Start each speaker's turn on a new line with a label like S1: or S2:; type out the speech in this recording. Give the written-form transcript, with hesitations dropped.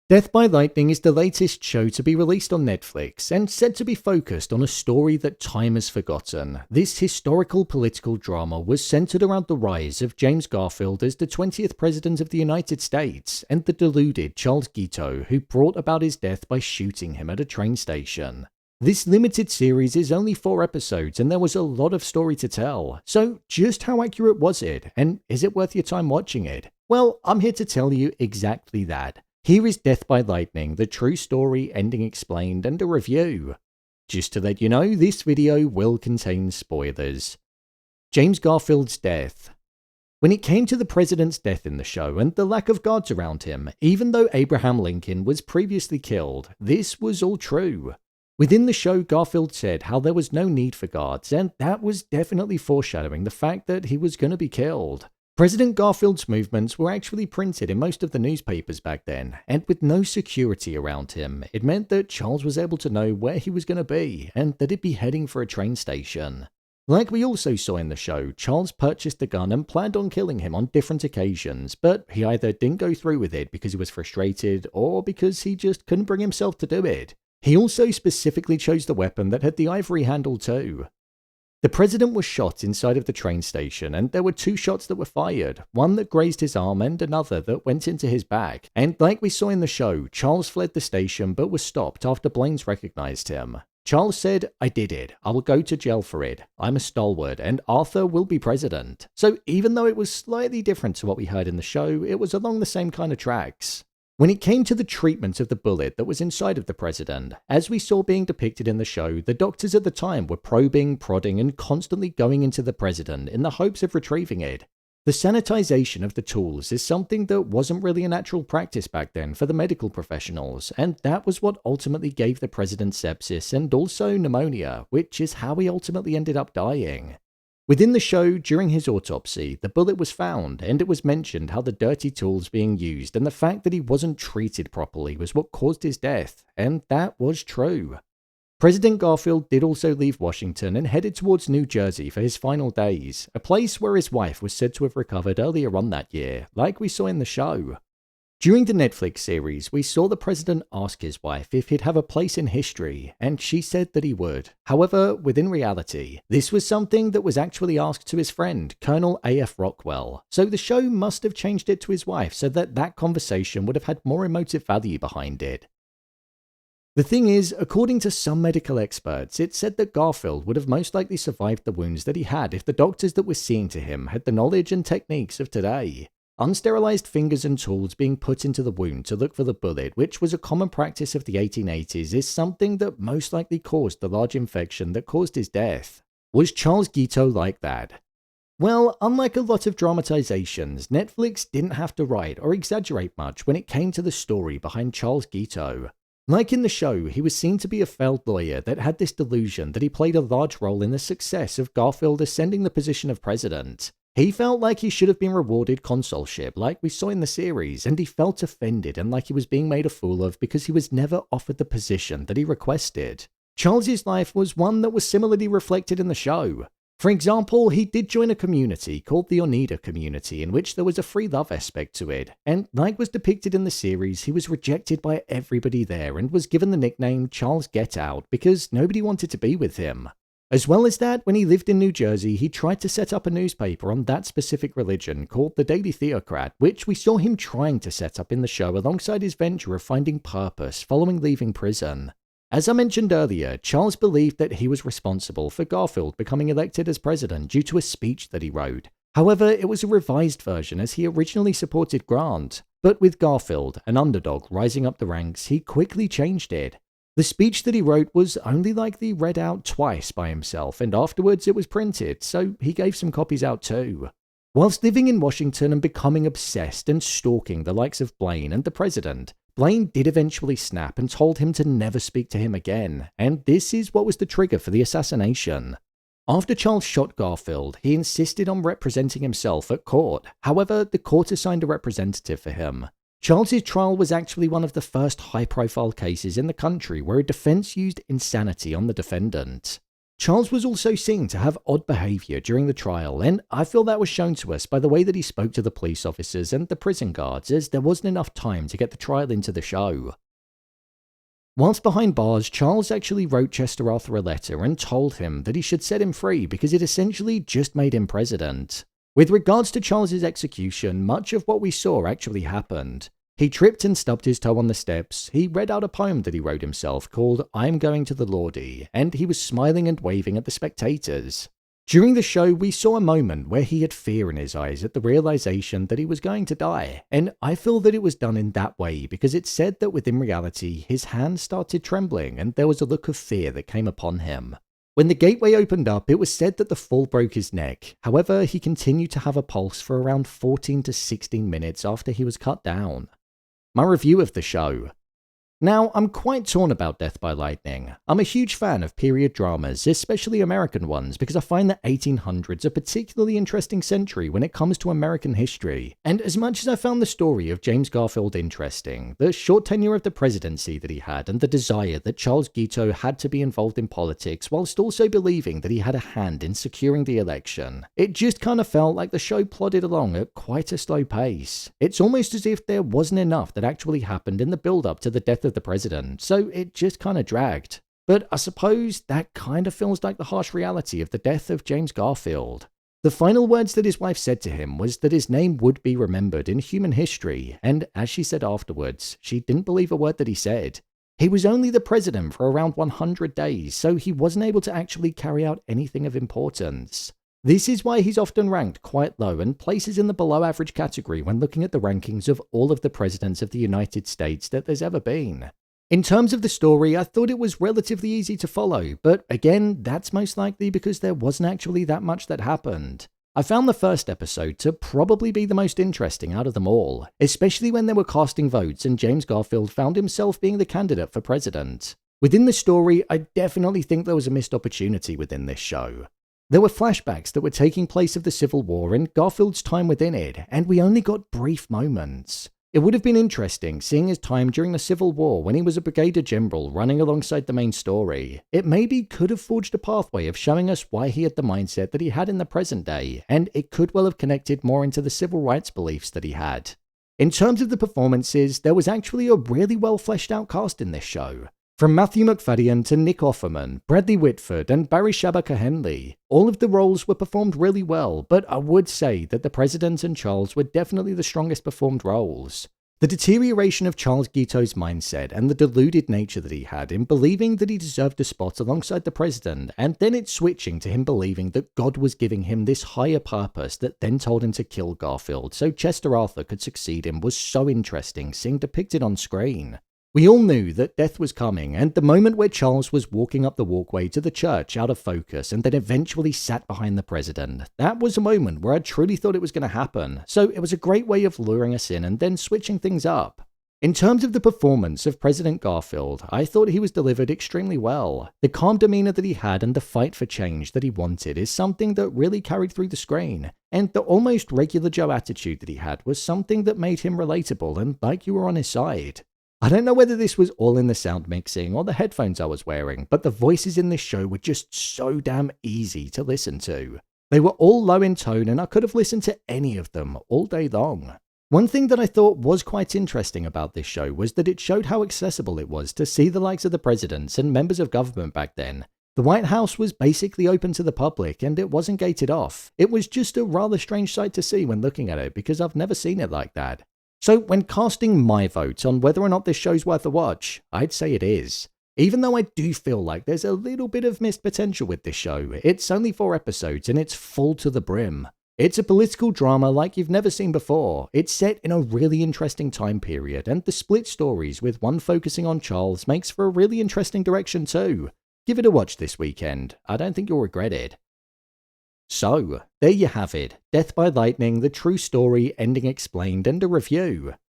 S1: Death by Lightning is the latest show to be released on Netflix and said to be focused on a story that time has forgotten. This historical political drama was centered around the rise of James Garfield as the 20th President of the United States and the deluded Charles Guiteau, who brought about his death by shooting him at a train station. This limited series is only 4 episodes and there was a lot of story to tell. So just how accurate was it, and is it worth your time watching it? Well, I'm here to tell you exactly that. Here is Death by Lightning, the true story, ending explained, and a review. Just to let you know, this video will contain spoilers. James Garfield's death. When it came to the president's death in the show and the lack of guards around him, even though Abraham Lincoln was previously killed, this was all true. Within the show, Garfield said how there was no need for guards, and that was definitely foreshadowing the fact that he was going to be killed. President Garfield's movements were actually printed in most of the newspapers back then, and with no security around him, it meant that Charles was able to know where he was going to be, and that he'd be heading for a train station. Like we also saw in the show, Charles purchased a gun and planned on killing him on different occasions, but he either didn't go through with it because he was frustrated, or because he just couldn't bring himself to do it. He also specifically chose the weapon that had the ivory handle too. The president was shot inside of the train station, and there were 2 shots that were fired, one that grazed his arm and another that went into his back. And like we saw in the show, Charles fled the station but was stopped after Blaine's recognized him. Charles said, "I did it. I will go to jail for it. I'm a stalwart, and Arthur will be president." So even though it was slightly different to what we heard in the show, it was along the same kind of tracks. When it came to the treatment of the bullet that was inside of the president, as we saw being depicted in the show, the doctors at the time were probing, prodding, and constantly going into the president in the hopes of retrieving it. The sanitization of the tools is something that wasn't really a natural practice back then for the medical professionals, and that was what ultimately gave the president sepsis and also pneumonia, which is how he ultimately ended up dying. Within the show, during his autopsy, the bullet was found, and it was mentioned how the dirty tools being used and the fact that he wasn't treated properly was what caused his death, and that was true. President Garfield did also leave Washington and headed towards New Jersey for his final days, a place where his wife was said to have recovered earlier on that year, like we saw in the show. During the Netflix series, we saw the president ask his wife if he'd have a place in history, and she said that he would. However, within reality, this was something that was actually asked to his friend, Colonel A.F. Rockwell, so the show must have changed it to his wife so that that conversation would have had more emotive value behind it. The thing is, according to some medical experts, it said that Garfield would have most likely survived the wounds that he had if the doctors that were seeing to him had the knowledge and techniques of today. Unsterilized fingers and tools being put into the wound to look for the bullet, which was a common practice of the 1880s, is something that most likely caused the large infection that caused his death. Was Charles Guiteau like that? Well, unlike a lot of dramatizations, Netflix didn't have to write or exaggerate much when it came to the story behind Charles Guiteau. Like in the show, he was seen to be a failed lawyer that had this delusion that he played a large role in the success of Garfield ascending the position of president. He felt like he should have been rewarded consulship like we saw in the series, and he felt offended and like he was being made a fool of because he was never offered the position that he requested. Charles's life was one that was similarly reflected in the show. For example, he did join a community called the Oneida community, in which there was a free love aspect to it, and like was depicted in the series, he was rejected by everybody there and was given the nickname Charles Get Out because nobody wanted to be with him. As well as that, when he lived in New Jersey, he tried to set up a newspaper on that specific religion called the Daily Theocrat, which we saw him trying to set up in the show alongside his venture of finding purpose following leaving prison. As I mentioned earlier, Charles believed that he was responsible for Garfield becoming elected as president due to a speech that he wrote. However, it was a revised version as he originally supported Grant, but with Garfield, an underdog, rising up the ranks, he quickly changed it. The speech that he wrote was only likely read out twice by himself, and afterwards it was printed, so he gave some copies out too. Whilst living in Washington and becoming obsessed and stalking the likes of Blaine and the president, Blaine did eventually snap and told him to never speak to him again, and this is what was the trigger for the assassination. After Charles shot Garfield, he insisted on representing himself at court. However, the court assigned a representative for him. Charles's trial was actually one of the first high-profile cases in the country where a defense used insanity on the defendant. Charles was also seen to have odd behaviour during the trial, and I feel that was shown to us by the way that he spoke to the police officers and the prison guards, as there wasn't enough time to get the trial into the show. Whilst behind bars, Charles actually wrote Chester Arthur a letter and told him that he should set him free because it essentially just made him president. With regards to Charles's execution, much of what we saw actually happened. He tripped and stubbed his toe on the steps, he read out a poem that he wrote himself called I'm Going to the Lordy, and he was smiling and waving at the spectators. During the show, we saw a moment where he had fear in his eyes at the realization that he was going to die, and I feel that it was done in that way because it said that within reality, his hands started trembling and there was a look of fear that came upon him. When the gateway opened up, it was said that the fall broke his neck. However, he continued to have a pulse for around 14 to 16 minutes after he was cut down. My review of the show. Now, I'm quite torn about Death by Lightning. I'm a huge fan of period dramas, especially American ones, because I find the 1800s a particularly interesting century when it comes to American history. And as much as I found the story of James Garfield interesting, the short tenure of the presidency that he had, and the desire that Charles Guiteau had to be involved in politics whilst also believing that he had a hand in securing the election, it just kind of felt like the show plodded along at quite a slow pace. It's almost as if there wasn't enough that actually happened in the build-up to the death of the president, so it just kind of dragged. But I suppose that kind of feels like the harsh reality of the death of James Garfield. The final words that his wife said to him was that his name would be remembered in human history, and as she said afterwards, she didn't believe a word that he said. He was only the president for around 100 days, so he wasn't able to actually carry out anything of importance. This is why he's often ranked quite low and places in the below average category when looking at the rankings of all of the presidents of the United States that there's ever been. In terms of the story, I thought it was relatively easy to follow, but again, that's most likely because there wasn't actually that much that happened. I found the first episode to probably be the most interesting out of them all, especially when they were casting votes and James Garfield found himself being the candidate for president. Within the story, I definitely think there was a missed opportunity within this show. There were flashbacks that were taking place of the Civil War and Garfield's time within it, and we only got brief moments. It would have been interesting seeing his time during the Civil War when he was a brigadier general running alongside the main story. It maybe could have forged a pathway of showing us why he had the mindset that he had in the present day, and it could well have connected more into the civil rights beliefs that he had. In terms of the performances, there was actually a really well fleshed out cast in this show. From Matthew Macfadyen to Nick Offerman, Bradley Whitford, and Barry Shabaka Henley, all of the roles were performed really well, but I would say that the President and Charles were definitely the strongest performed roles. The deterioration of Charles Guiteau's mindset and the deluded nature that he had in believing that he deserved a spot alongside the President, and then it switching to him believing that God was giving him this higher purpose that then told him to kill Garfield so Chester Arthur could succeed him, was so interesting seeing depicted on screen. We all knew that death was coming, and the moment where Charles was walking up the walkway to the church out of focus and then eventually sat behind the president, that was a moment where I truly thought it was going to happen, so it was a great way of luring us in and then switching things up. In terms of the performance of President Garfield, I thought he was delivered extremely well. The calm demeanor that he had and the fight for change that he wanted is something that really carried through the screen, and the almost regular Joe attitude that he had was something that made him relatable and like you were on his side. I don't know whether this was all in the sound mixing or the headphones I was wearing, but the voices in this show were just so damn easy to listen to. They were all low in tone and I could have listened to any of them all day long. One thing that I thought was quite interesting about this show was that it showed how accessible it was to see the likes of the presidents and members of government back then. The White House was basically open to the public and it wasn't gated off. It was just a rather strange sight to see when looking at it because I've never seen it like that. So when casting my vote on whether or not this show's worth a watch, I'd say it is. Even though I do feel like there's a little bit of missed potential with this show, it's only 4 episodes and it's full to the brim. It's a political drama like you've never seen before. It's set in a really interesting time period, and the split stories with one focusing on Charles makes for a really interesting direction too. Give it a watch this weekend. I don't think you'll regret it. So, there you have it. Death by Lightning, the true story, ending explained, and a review.